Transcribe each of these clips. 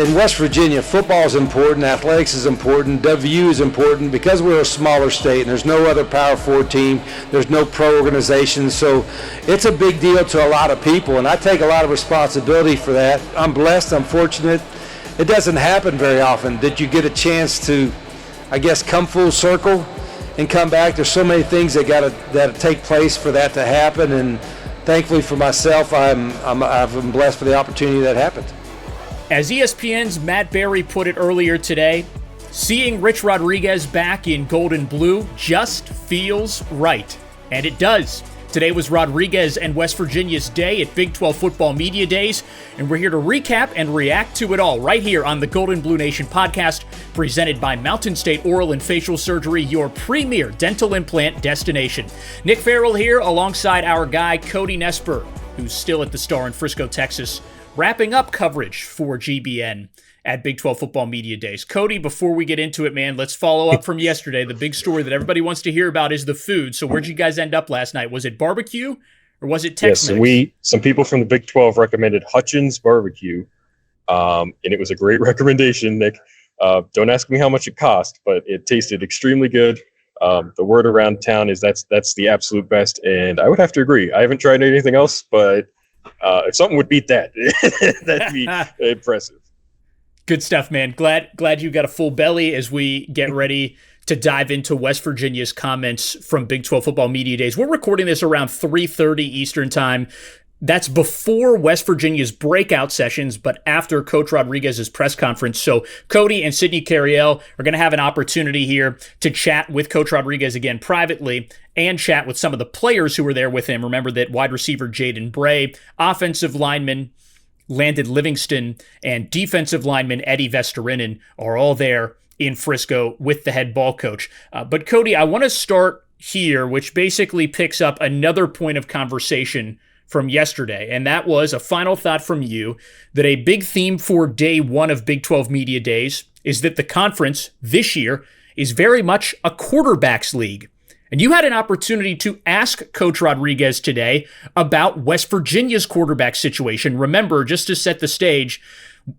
in West Virginia, football is important, athletics is important, WU is important because we're a smaller state and there's no other Power 4 team, there's no pro organization, so it's a big deal to a lot of people, and I take a lot of responsibility for that. I'm blessed, I'm fortunate. It doesn't happen very often that you get a chance to, I guess, come full circle and come back. There's so many things that take place for that to happen, and thankfully for myself, I'm blessed for the opportunity that happened. As ESPN's Matt Berry put it earlier today, seeing Rich Rodriguez back in gold and blue just feels right. And it does. Today was Rodriguez and West Virginia's day at Big 12 Football Media Days, and we're here to recap and react to it all right here on the Golden Blue Nation podcast, presented by Mountain State Oral and Facial Surgery, your premier dental implant destination. Nick Farrell here alongside our guy Cody Nespor, who's still at the Star in Frisco, Texas, wrapping up coverage for GBN at Big 12 Football Media Days. Cody, before we get into it, man, let's follow up from yesterday. The big story that everybody wants to hear about is the food. So where'd you guys end up last night? Was it barbecue or was it Tex-Mex? Yes, some people from the Big 12 recommended Hutchins Barbecue, and it was a great recommendation, Nick. Don't ask me how much it cost, but it tasted extremely good. The word around town is that's the absolute best, and I would have to agree. I haven't tried anything else, but if something would beat that, that'd be impressive. Good stuff, man. Glad you got a full belly as we get ready to dive into West Virginia's comments from Big 12 Football Media Days. We're recording this around 3:30 Eastern Time. That's before West Virginia's breakout sessions, but after Coach Rodriguez's press conference. So Cody and Sydney Carriel are going to have an opportunity here to chat with Coach Rodriguez again privately and chat with some of the players who were there with him. Remember that wide receiver Jaden Bray, offensive lineman Landon Livingston, and defensive lineman Eddie Vesterinen are all there in Frisco with the head ball coach. But Cody, I want to start here, which basically picks up another point of conversation from yesterday, and that was a final thought from you that a big theme for day one of Big 12 Media Days is that the conference this year is very much a quarterbacks league. And you had an opportunity to ask Coach Rodriguez today about West Virginia's quarterback situation. Remember, just to set the stage,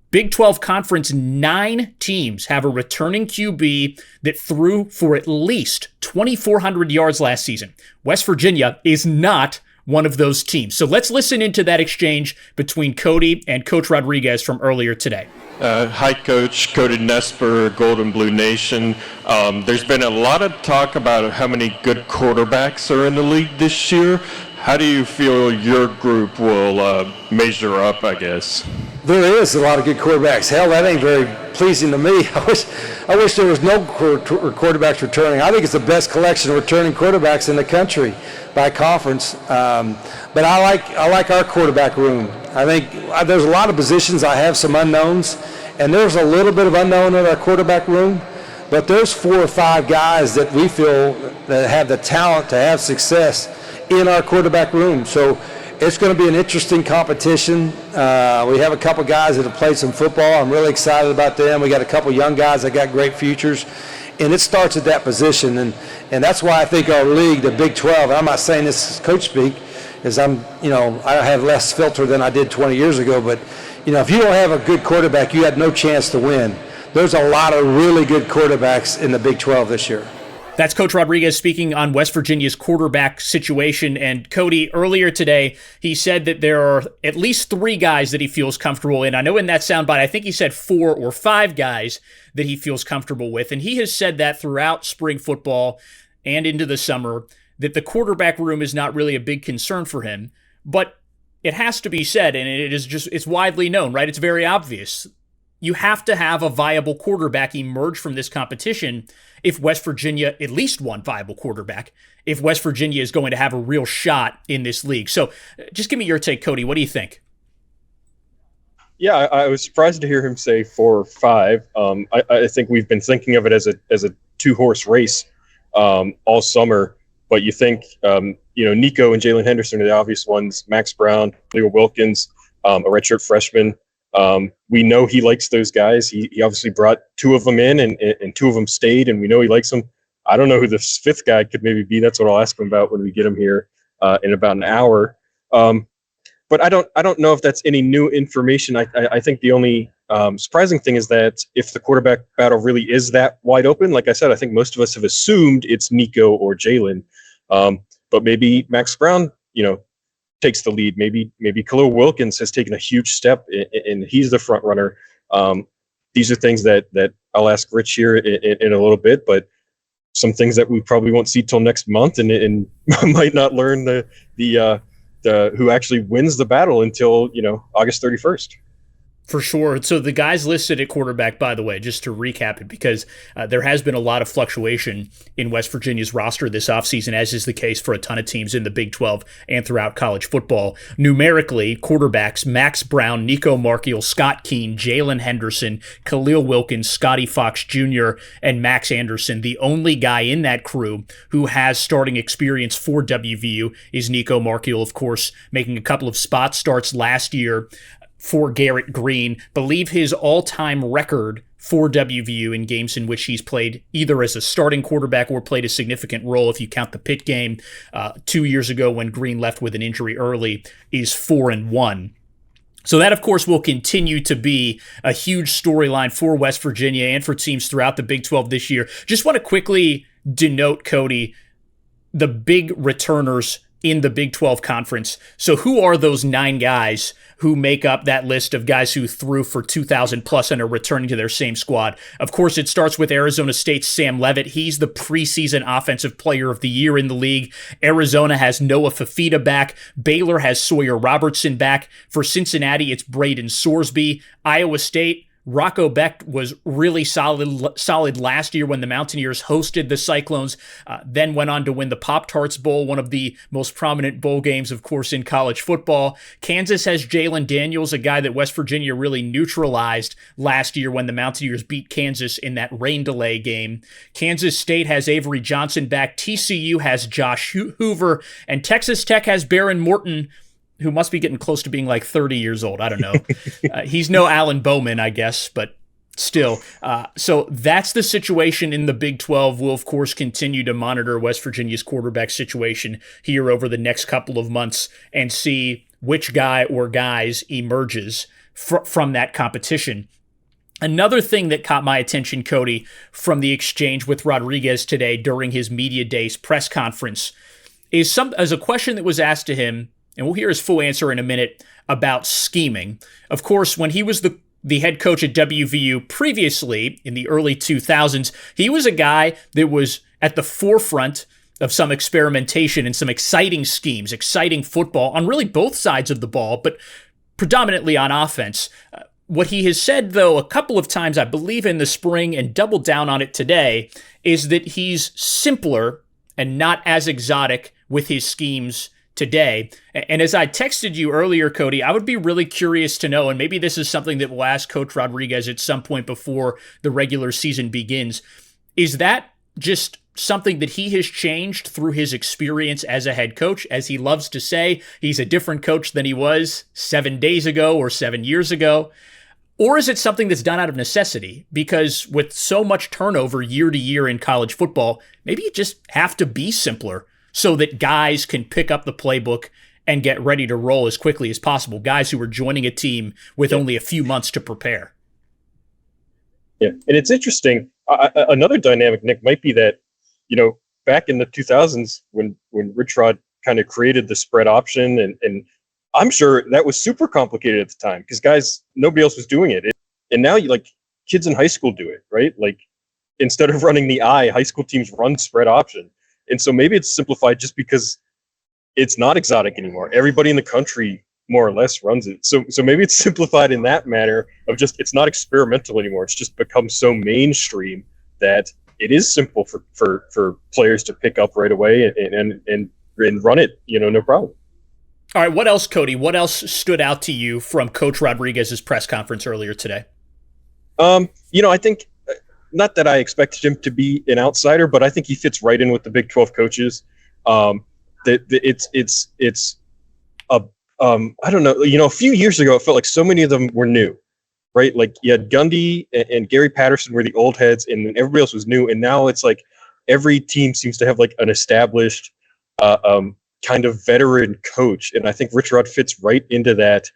Big 12 Conference, 9 teams have a returning QB that threw for at least 2,400 yards last season. West Virginia is not one of those teams. So let's listen into that exchange between Cody and Coach Rodriguez from earlier today. Hi, Coach. Cody Nespor, Golden Blue Nation. There's been a lot of talk about how many good quarterbacks are in the league this year. How do you feel your group will measure up, I guess? There is a lot of good quarterbacks. Hell, that ain't very pleasing to me. I wish there was no quarterbacks returning. I think it's the best collection of returning quarterbacks in the country by conference. But I like our quarterback room. I think there's a lot of positions. I have some unknowns, and there's a little bit of unknown in our quarterback room. But there's 4 or 5 guys that we feel that have the talent to have success in our quarterback room. So it's going to be an interesting competition. We have a couple guys that have played some football. I'm really excited about them. We got a couple young guys that got great futures. And it starts at that position. And that's why I think our league, the Big 12, I'm not saying this is coach speak, is I have less filter than I did 20 years ago. But, if you don't have a good quarterback, you had no chance to win. There's a lot of really good quarterbacks in the Big 12 this year. That's Coach Rodriguez speaking on West Virginia's quarterback situation. And Cody, earlier today, he said that there are at least 3 guys that he feels comfortable in. I know in that soundbite, I think he said 4 or 5 guys that he feels comfortable with. And he has said that throughout spring football and into the summer, that the quarterback room is not really a big concern for him. But it has to be said, and it's widely known, right? It's very obvious. You have to have a viable quarterback emerge from this competition if West Virginia, at least one viable quarterback, if West Virginia is going to have a real shot in this league. So just give me your take, Cody. What do you think? Yeah, I was surprised to hear him say 4 or 5. I think we've been thinking of it as a 2-horse race all summer. But you think, Nico and Jalen Henderson are the obvious ones. Max Brown, Leo Wilkins, a redshirt freshman. We know he likes those guys. He obviously brought 2 of them in, and 2 of them stayed, and we know he likes them. I don't know who the 5th guy could maybe be. That's what I'll ask him about when we get him here in about an hour. But I don't know if that's any new information. I think the only surprising thing is that if the quarterback battle really is that wide open, like I said, I think most of us have assumed it's Nico or Jalen. But maybe Max Brown, takes the lead. Maybe Khalil Wilkins has taken a huge step and he's the front runner. These are things that I'll ask Rich here in a little bit, but some things that we probably won't see till next month, and might not learn the who actually wins the battle until August 31st. For sure. So the guys listed at quarterback, by the way, just to recap it, because there has been a lot of fluctuation in West Virginia's roster this offseason, as is the case for a ton of teams in the Big 12 and throughout college football. Numerically, quarterbacks, Max Brown, Nico Markiel, Scott Keene, Jalen Henderson, Khalil Wilkins, Scotty Fox Jr., and Max Anderson. The only guy in that crew who has starting experience for WVU is Nico Markiel, of course, making a couple of spot starts last year for Garrett Green. Believe his all-time record for WVU in games in which he's played either as a starting quarterback or played a significant role, if you count the Pitt game 2 years ago when Green left with an injury early, is 4-1. So that, of course, will continue to be a huge storyline for West Virginia and for teams throughout the Big 12 this year. Just want to quickly denote, Cody, the big returners in the Big 12 conference. So who are those 9 guys who make up that list of guys who threw for 2,000 plus and are returning to their same squad? Of course, it starts with Arizona State's Sam Leavitt. He's the preseason Offensive Player of the Year in the league. Arizona has Noah Fafita back. Baylor has Sawyer Robertson back. For Cincinnati, it's Braden Sorsby. Iowa State, Rocco Beck was really solid last year when the Mountaineers hosted the Cyclones, then went on to win the Pop-Tarts Bowl, one of the most prominent bowl games, of course, in college football. Kansas has Jalen Daniels, a guy that West Virginia really neutralized last year when the Mountaineers beat Kansas in that rain delay game. Kansas State has Avery Johnson back. TCU has Josh Hoover, and Texas Tech has Baron Morton, who must be getting close to being like 30 years old. I don't know. He's no Alan Bowman, I guess, but still. So that's the situation in the Big 12. We'll, of course, continue to monitor West Virginia's quarterback situation here over the next couple of months and see which guy or guys emerges from that competition. Another thing that caught my attention, Cody, from the exchange with Rodriguez today during his media day's press conference is a question that was asked to him, and we'll hear his full answer in a minute, about scheming. Of course, when he was the head coach at WVU previously in the early 2000s, he was a guy that was at the forefront of some experimentation and some exciting schemes, exciting football on really both sides of the ball, but predominantly on offense. What he has said, though, a couple of times, I believe in the spring, and doubled down on it today, is that he's simpler and not as exotic with his schemes today. And as I texted you earlier, Cody, I would be really curious to know, and maybe this is something that we'll ask Coach Rodriguez at some point before the regular season begins, is that just something that he has changed through his experience as a head coach? As he loves to say, he's a different coach than he was 7 days ago or 7 years ago. Or is it something that's done out of necessity? Because with so much turnover year to year in college football, maybe you just have to be simpler so that guys can pick up the playbook and get ready to roll as quickly as possible. Guys who are joining a team with only a few months to prepare. Yeah, and it's interesting. Another dynamic, Nick, might be that, back in the 2000s when Rich Rod kind of created the spread option, and I'm sure that was super complicated at the time because nobody else was doing it. And now kids in high school do it, right? Like instead of running the high school teams run spread option. And so maybe it's simplified just because it's not exotic anymore. Everybody in the country more or less runs it. So maybe it's simplified in that manner of just, it's not experimental anymore. It's just become so mainstream that it is simple for players to pick up right away and run it, no problem. All right. What else, Cody? What else stood out to you from Coach Rodriguez's press conference earlier today? I think, not that I expected him to be an outsider, but I think he fits right in with the Big 12 coaches. I don't know, a few years ago, it felt like so many of them were new, right? Like you had Gundy and Gary Patterson were the old heads, and then everybody else was new. And now it's like every team seems to have like an established kind of veteran coach. And I think Rich Rod fits right into that.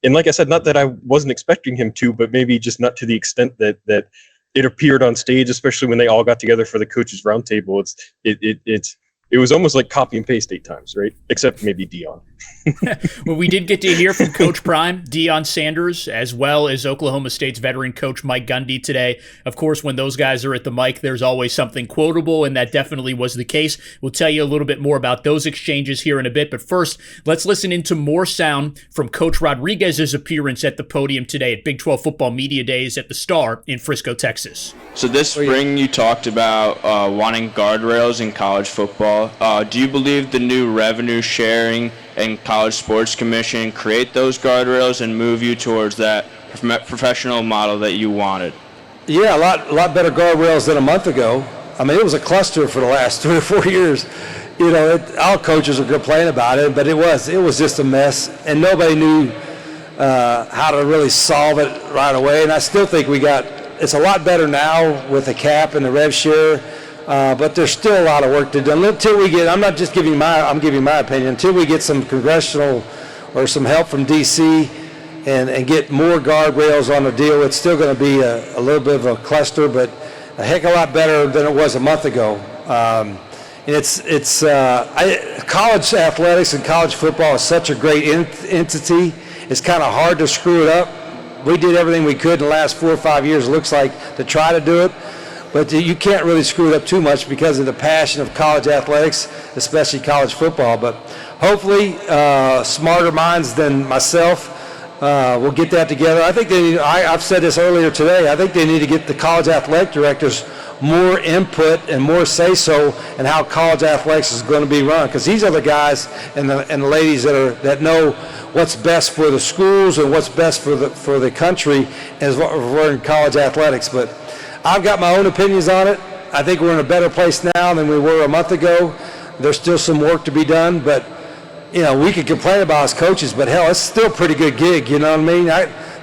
and like I said, not that I wasn't expecting him to, but maybe just not to the extent that it appeared on stage, especially when they all got together for the coaches roundtable. It was almost like copy and paste 8 times, right? Except maybe Deion. Well, we did get to hear from Coach Prime, Deion Sanders, as well as Oklahoma State's veteran coach Mike Gundy today. Of course, when those guys are at the mic, there's always something quotable, and that definitely was the case. We'll tell you a little bit more about those exchanges here in a bit, but first, let's listen into more sound from Coach Rodriguez's appearance at the podium today at Big 12 Football Media Days at the Star in Frisco, Texas. So this spring you talked about wanting guardrails in college football. Do you believe the new revenue sharing and College Sports Commission create those guardrails and move you towards that professional model that you wanted? Yeah, a lot better guardrails than a month ago. I mean, it was a cluster for the last 3 or 4 years. You know, all coaches would complain about it, but it was just a mess, and nobody knew how to really solve it right away. And I still think it's a lot better now with the cap and the rev share. But there's still a lot of work to do. Until we get, I'm giving my opinion, until we get some congressional or some help from D.C. and get more guardrails on the deal, it's still going to be a little bit of a cluster, but a heck of a lot better than it was a month ago. And college athletics and college football is such a great entity. It's kind of hard to screw it up. We did everything we could in the last 4 or 5 years, it looks like, to try to do it. But you can't really screw it up too much because of the passion of college athletics, especially college football. But hopefully, smarter minds than myself will get that together. I think I've said this earlier today, I think they need to get the college athletic directors more input and more say-so in how college athletics is going to be run, because these are the guys and the ladies that know what's best for the schools and what's best for the country as we're in college athletics. But I've got my own opinions on it. I think we're in a better place now than we were a month ago. There's still some work to be done, but you know, we could complain about us coaches, but hell, it's still a pretty good gig, you know what I mean?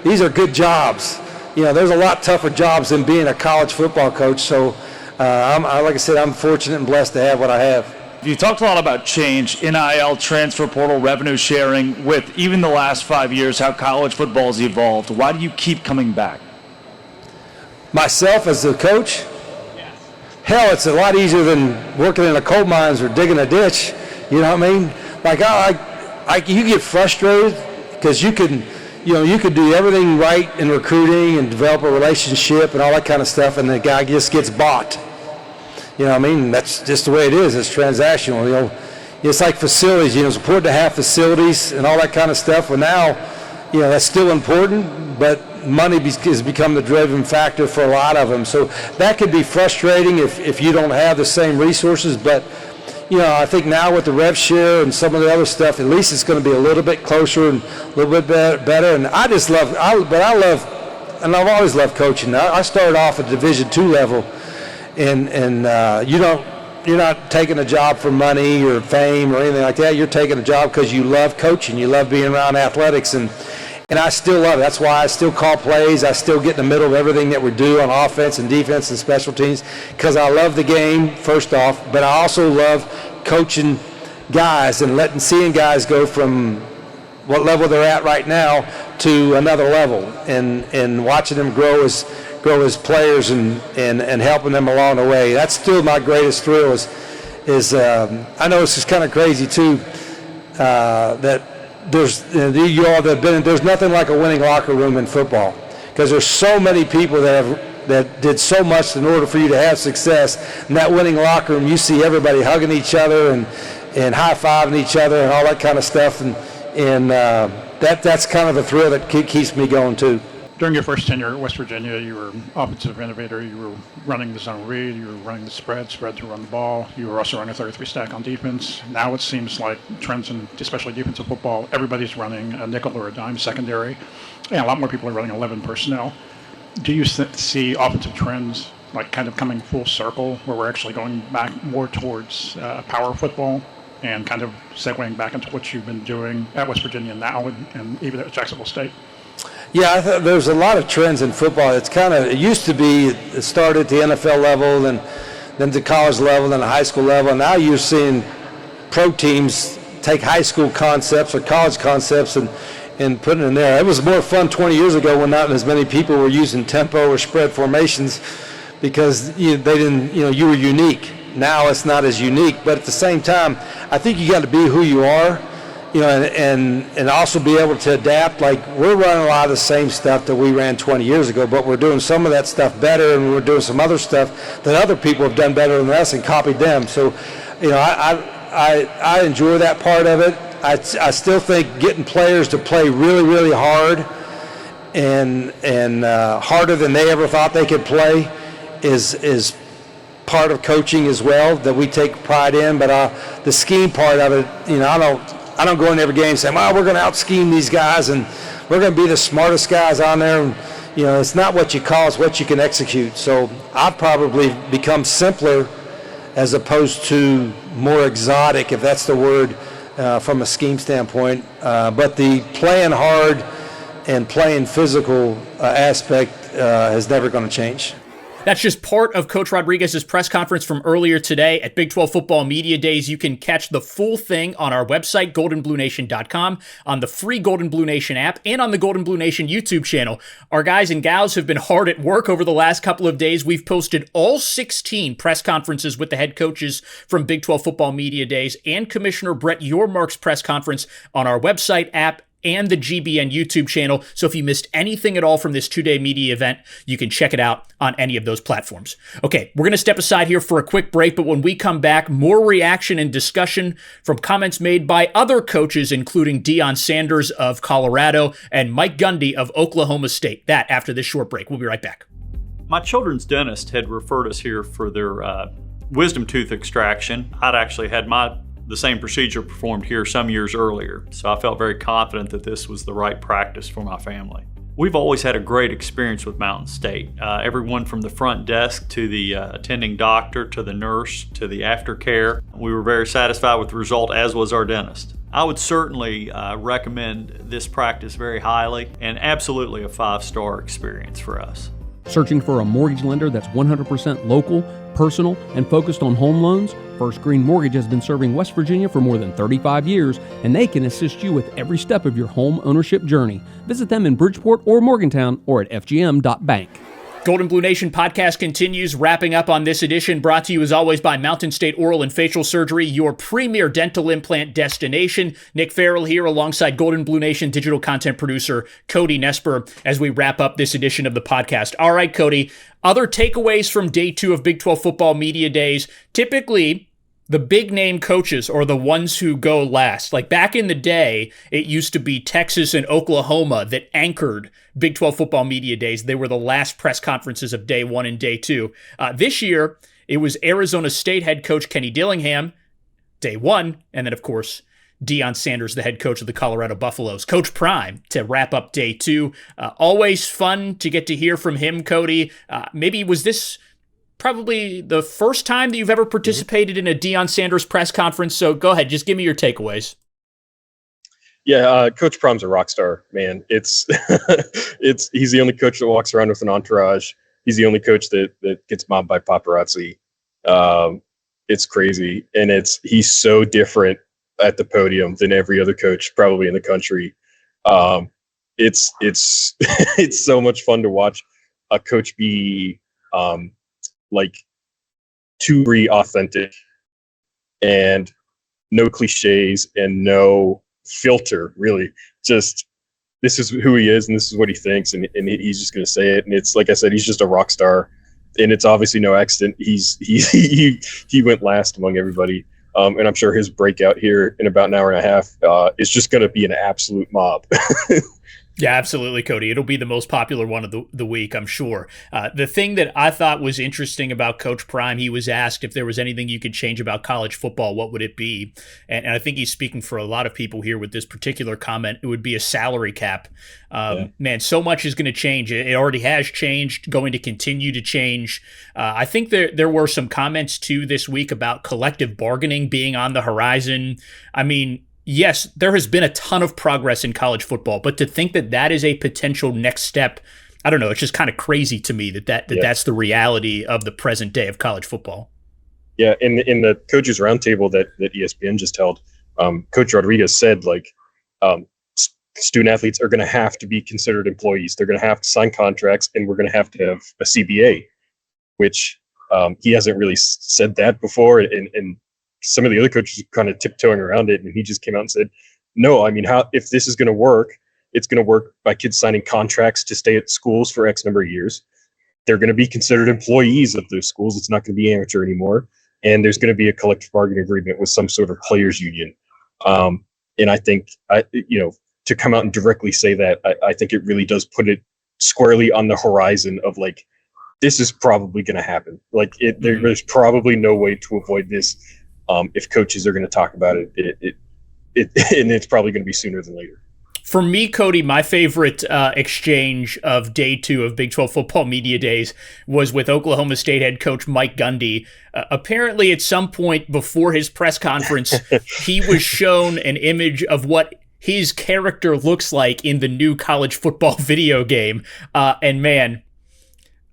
These are good jobs. You know, there's a lot tougher jobs than being a college football coach, so like I said, I'm fortunate and blessed to have what I have. You talked a lot about change, NIL, transfer portal, revenue sharing, with even the last 5 years, how college football has evolved. Why do you keep coming back? Myself as a coach? Yes. Hell, it's a lot easier than working in a coal mines or digging a ditch. You know what I mean? Like you get frustrated because you could do everything right in recruiting and develop a relationship and all that kind of stuff, and the guy just gets bought. You know what I mean? That's just the way it is. It's transactional. You know, it's like facilities. You know, it's important to have facilities and all that kind of stuff. Well, now, you know, that's still important, but money has become the driving factor for a lot of them. So that could be frustrating if you don't have the same resources. But, you know, I think now with the rev share and some of the other stuff, at least it's going to be a little bit closer and a little bit better. And I I've always loved coaching. I started off at Division II level, and you're not taking a job for money or fame or anything like that. You're taking a job because you love coaching. You love being around athletics, and I still love it. That's why I still call plays. I still get in the middle of everything that we do on offense and defense and special teams, because I love the game, first off, but I also love coaching guys and seeing guys go from what level they're at right now to another level, and watching them grow as players and helping them along the way. That's still my greatest thrill is I know it's just kind of crazy too, that there's there's nothing like a winning locker room in football, because there's so many people that did so much in order for you to have success. In that winning locker room, you see everybody hugging each other and high-fiving each other and all that kind of stuff, and that's kind of a thrill that keeps me going too. During your first tenure at West Virginia, you were offensive innovator. You were running the zone read. You were running the spread to run the ball. You were also running a 33 stack on defense. Now it seems like trends in especially defensive football, everybody's running a nickel or a dime secondary, and a lot more people are running 11 personnel. Do you see offensive trends like kind of coming full circle, where we're actually going back more towards power football and kind of segueing back into what you've been doing at West Virginia now and even at Jacksonville State? Yeah, I thought there's a lot of trends in football. It used to be, it started at the NFL level, then the college level, then the high school level. And now you're seeing pro teams take high school concepts or college concepts and and putting it in there. It was more fun 20 years ago when not as many people were using tempo or spread formations because they didn't, you were unique. Now it's not as unique, but at the same time, I think you got to be who you are, and also be able to adapt. Like, we're running a lot of the same stuff that we ran 20 years ago, but we're doing some of that stuff better, and we're doing some other stuff that other people have done better than us and copied them. So, I enjoy that part of it. I still think getting players to play really, really hard and harder than they ever thought they could play is part of coaching as well, that we take pride in. But the scheme part of it, I don't go in every game saying, well, we're going to out-scheme these guys and we're going to be the smartest guys on there. And, it's not what you call, it's what you can execute. So I've probably become simpler as opposed to more exotic, if that's the word, from a scheme standpoint. But the playing hard and playing physical aspect is never going to change. That's just part of Coach Rodriguez's press conference from earlier today at Big 12 Football Media Days. You can catch the full thing on our website, goldenbluenation.com, on the free Golden Blue Nation app, and on the Golden Blue Nation YouTube channel. Our guys and gals have been hard at work over the last couple of days. We've posted all 16 press conferences with the head coaches from Big 12 Football Media Days and Commissioner Brett Yormark's press conference on our website, app, and the GBN YouTube channel. So if you missed anything at all from this two-day media event, you can check it out on any of those platforms. Okay, we're going to step aside here for a quick break, but when we come back, more reaction and discussion from comments made by other coaches, including Deion Sanders of Colorado and Mike Gundy of Oklahoma State. That after this short break. We'll be right back. My children's dentist had referred us here for their wisdom tooth extraction. I'd actually had the same procedure performed here some years earlier, so I felt very confident that this was the right practice for my family. We've always had a great experience with Mountain State. Everyone from the front desk to the attending doctor to the nurse to the aftercare. We were very satisfied with the result, as was our dentist. I would certainly recommend this practice very highly, and absolutely a 5-star experience for us. Searching for a mortgage lender that's 100% local, personal, and focused on home loans? First Green Mortgage has been serving West Virginia for more than 35 years, and they can assist you with every step of your home ownership journey. Visit them in Bridgeport or Morgantown or at fgm.bank. Golden Blue Nation podcast continues, wrapping up on this edition, brought to you as always by Mountain State Oral and Facial Surgery, your premier dental implant destination. Nick Farrell here alongside Golden Blue Nation digital content producer Cody Nespor as we wrap up this edition of the podcast. All right, Cody, other takeaways from day 2 of Big 12 Football Media Days. Typically, the big name coaches are the ones who go last. Like back in the day, it used to be Texas and Oklahoma that anchored Big 12 Football Media Days. They were the last press conferences of day 1 and day 2. This year, it was Arizona State head coach Kenny Dillingham, day 1, and then, of course, Deion Sanders, the head coach of the Colorado Buffaloes, Coach Prime, to wrap up day 2. Always fun to get to hear from him, Cody. Maybe was this probably the first time that you've ever participated in a Deion Sanders press conference. So go ahead, just give me your takeaways. Yeah, Coach Prom's a rock star, man. He's the only coach that walks around with an entourage. He's the only coach that gets mobbed by paparazzi. It's crazy, and he's so different at the podium than every other coach probably in the country. It's it's so much fun to watch a coach be like too authentic and no cliches and no filter, really. Just this is who he is and this is what he thinks, and he's just going to say it. And it's like I said, he's just a rock star, and it's obviously no accident he went last among everybody. And I'm sure his breakout here in about an hour and a half is just going to be an absolute mob. Yeah, absolutely, Cody. It'll be the most popular one of the week, I'm sure. The thing that I thought was interesting about Coach Prime, he was asked if there was anything you could change about college football, what would it be? And I think he's speaking for a lot of people here with this particular comment. It would be a salary cap. Man, so much is going to change. It already has changed, going to continue to change. I think there were some comments, too, this week about collective bargaining being on the horizon. I mean, yes, there has been a ton of progress in college football, but to think that is a potential next step, I don't know, it's just kind of crazy to me that's the reality of the present day of college football. Yeah, in the coaches roundtable that ESPN just held, Coach Rodriguez said, like, student athletes are going to have to be considered employees. They're going to have to sign contracts, and we're going to have a CBA, which he hasn't really said that before. And some of the other coaches are kind of tiptoeing around it. And he just came out and said, no, I mean, if this is going to work, it's going to work by kids signing contracts to stay at schools for X number of years. They're going to be considered employees of those schools. It's not going to be amateur anymore. And there's going to be a collective bargaining agreement with some sort of players union. And I think, to come out and directly say that, I think it really does put it squarely on the horizon of like, this is probably going to happen. Like there's probably no way to avoid this. If coaches are going to talk about it, and it's probably going to be sooner than later. For me, Cody, my favorite exchange of day 2 of Big 12 football media days was with Oklahoma State head coach Mike Gundy. Apparently, at some point before his press conference, he was shown an image of what his character looks like in the new college football video game. And man,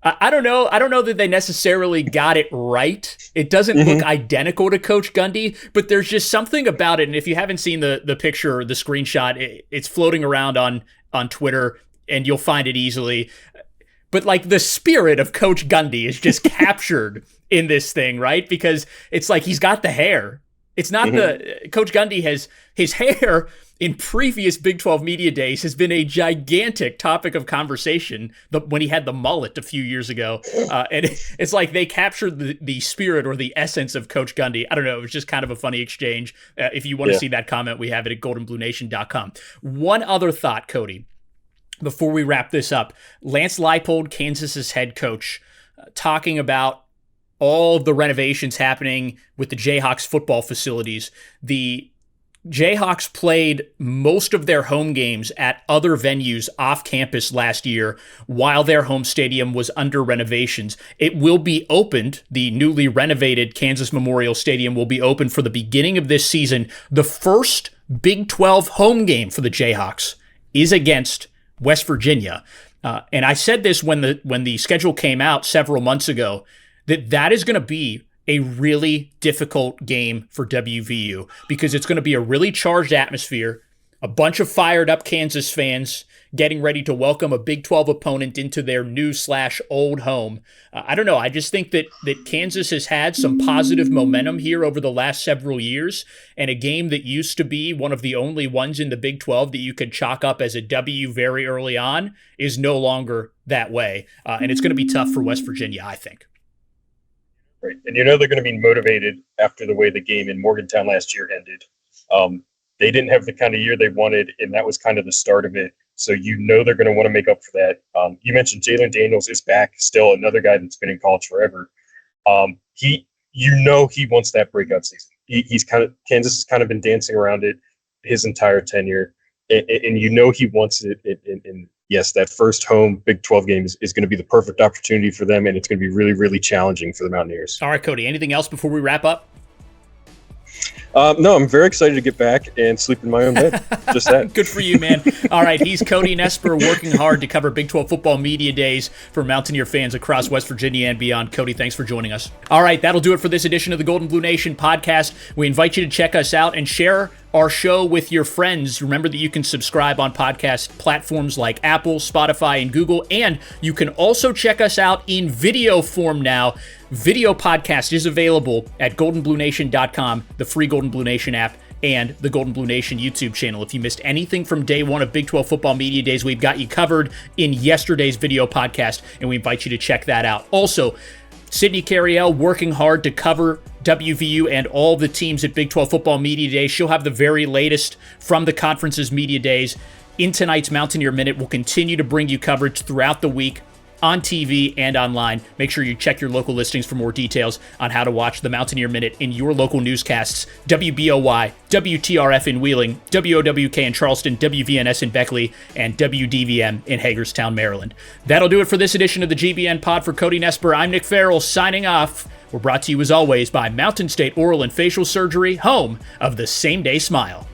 I don't know. I don't know that they necessarily got it right. It doesn't look identical to Coach Gundy, but there's just something about it. And if you haven't seen the picture or the screenshot, it's floating around on Twitter, and you'll find it easily. But like the spirit of Coach Gundy is just captured in this thing, right? Because it's like he's got the hair. It's not Coach Gundy has his hair in previous Big 12 media days has been a gigantic topic of conversation when he had the mullet a few years ago. And it's like they captured the spirit or the essence of Coach Gundy. I don't know. It was just kind of a funny exchange. If you want to see that comment, we have it at goldenbluenation.com. One other thought, Cody, before we wrap this up. Lance Leipold, Kansas's head coach, talking about all of the renovations happening with the Jayhawks football facilities. The Jayhawks played most of their home games at other venues off campus last year while their home stadium was under renovations. It will be opened. The newly renovated Kansas Memorial Stadium will be open for the beginning of this season. The first Big 12 home game for the Jayhawks is against West Virginia. And I said this when the schedule came out several months ago, that is going to be a really difficult game for WVU because it's going to be a really charged atmosphere, a bunch of fired up Kansas fans getting ready to welcome a Big 12 opponent into their new/old home. I don't know. I just think that Kansas has had some positive momentum here over the last several years, and a game that used to be one of the only ones in the Big 12 that you could chalk up as a W very early on is no longer that way. And it's going to be tough for West Virginia, I think. Right. And they're going to be motivated after the way the game in Morgantown last year ended. They didn't have the kind of year they wanted, and that was kind of the start of it. So they're going to want to make up for that. You mentioned Jalen Daniels is back, still another guy that's been in college forever. He wants that breakout season. Kansas has kind of been dancing around it his entire tenure, and he wants it. And yes, that first home Big 12 game is going to be the perfect opportunity for them, and it's going to be really, really challenging for the Mountaineers. All right, Cody, anything else before we wrap up? No, I'm very excited to get back and sleep in my own bed. Just that. Good for you, man. All right, he's Cody Nespor, working hard to cover Big 12 football media days for Mountaineer fans across West Virginia and beyond. Cody, thanks for joining us. All right, that'll do it for this edition of the Golden Blue Nation podcast. We invite you to check us out and share our show with your friends. Remember that you can subscribe on podcast platforms like Apple, Spotify, and Google, and you can also check us out in video form now. Video podcast is available at goldenbluenation.com, the free Golden Blue Nation app, and the Golden Blue Nation YouTube channel. If you missed anything from day one of Big 12 football media days, we've got you covered in yesterday's video podcast, and we invite you to check that out. Also, Sydney Carriel working hard to cover WVU and all the teams at Big 12 football media days. She'll have the very latest from the conference's media days in tonight's Mountaineer Minute. We'll continue to bring you coverage throughout the week on TV and online. Make sure you check your local listings for more details on how to watch the Mountaineer Minute in your local newscasts. WBOY, WTRF in Wheeling, WOWK in Charleston, WVNS in Beckley, and WDVM in Hagerstown, Maryland. That'll do it for this edition of the GBN Pod. For Cody Nespor, I'm Nick Farrell signing off. We're brought to you as always by Mountain State Oral and Facial Surgery, home of the same-day smile.